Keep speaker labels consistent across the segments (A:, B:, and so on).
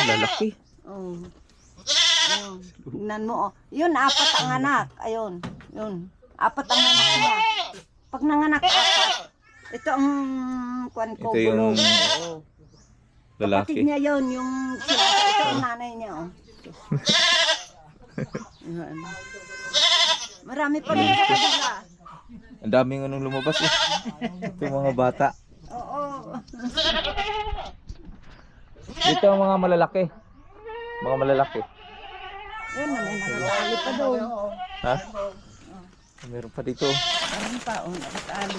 A: lalaki.
B: Oh. Ayun. Tingnan mo, oh. Yun, 4 ang anak. Ayun. Yun. 4 ang anak niya. Pag nanganak 4, ito ang kwan ko,
A: Ito yung
B: bulong. Oo. Kapatid
A: lalaki.
B: niya yun, yung ito ang nanay niya, oh. Yan. Marami pa rin sa kabila.
A: Ang daming anong lumabas eh. Ito mga bata.
B: Oo.
A: Ito ang mga malalaki. Mga malalaki.
B: Yun na, may nakatali pa doon.
A: Ha? Meron pa dito.
B: Meron pa, oh, nakatali.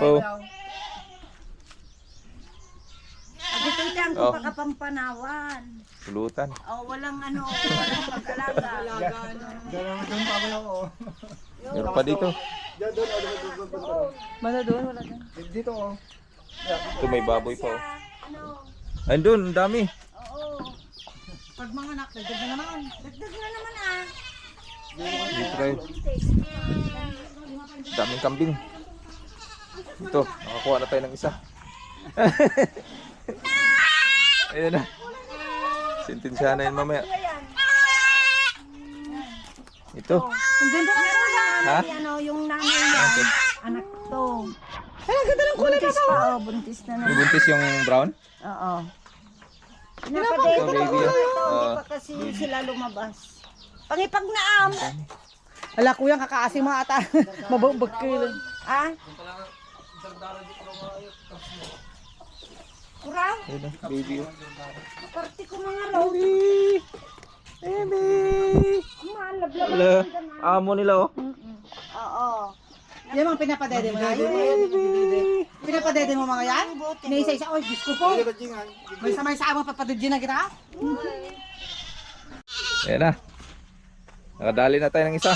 A: Oh.
B: Dito lang
A: Oh.
B: kung pakapampanawan.
A: Pulutan.
B: Oh, walang walang pag-alaga.
A: Meron pa dito.
B: Mana doon, wala doon.
C: Dito oh.
A: Ito may baboy pa oh.
B: Ano?
A: Ayun, ang dami.
B: Oo.
C: Pag mga anak, dagdag na naman.
B: Dagdag na naman ah.
A: Dito tayo. Daming kambing. Ito, nakakuha na tayo ng isa. Ayun na. Sintensyahan na yun mamaya. Ito.
B: Ang ganda na
A: Ha?
B: yung nanay niya. Anak to. Ay, ang ganda ng kulay buntis pa, oh, buntis na
A: Yung
B: naman.
A: buntis yung brown?
B: Oo. Pinapadede
A: Oh,
B: ko
A: baby,
B: ito.
A: ah.
B: Hindi pa kasi sila lumabas. Pangipag naam.
C: Ala kuya, kakaasim mga ata. Mabumbag kayo.
B: Ah? Kuraw?
A: Ayun na, baby oh.
B: Party ko mga raw.
A: Baby! Baby!
B: Malablaban
A: Wala.
B: ang ganda.
A: Amo nila oh.
B: Oo.
C: Yan mga pinapadede mo na. Pinapadede mo mga yan? Inaisa-isa. Oy, Diyos ko po. May samay-sama papadudyo na kita.
A: Ayan na. Nakadali na tayo ng isa.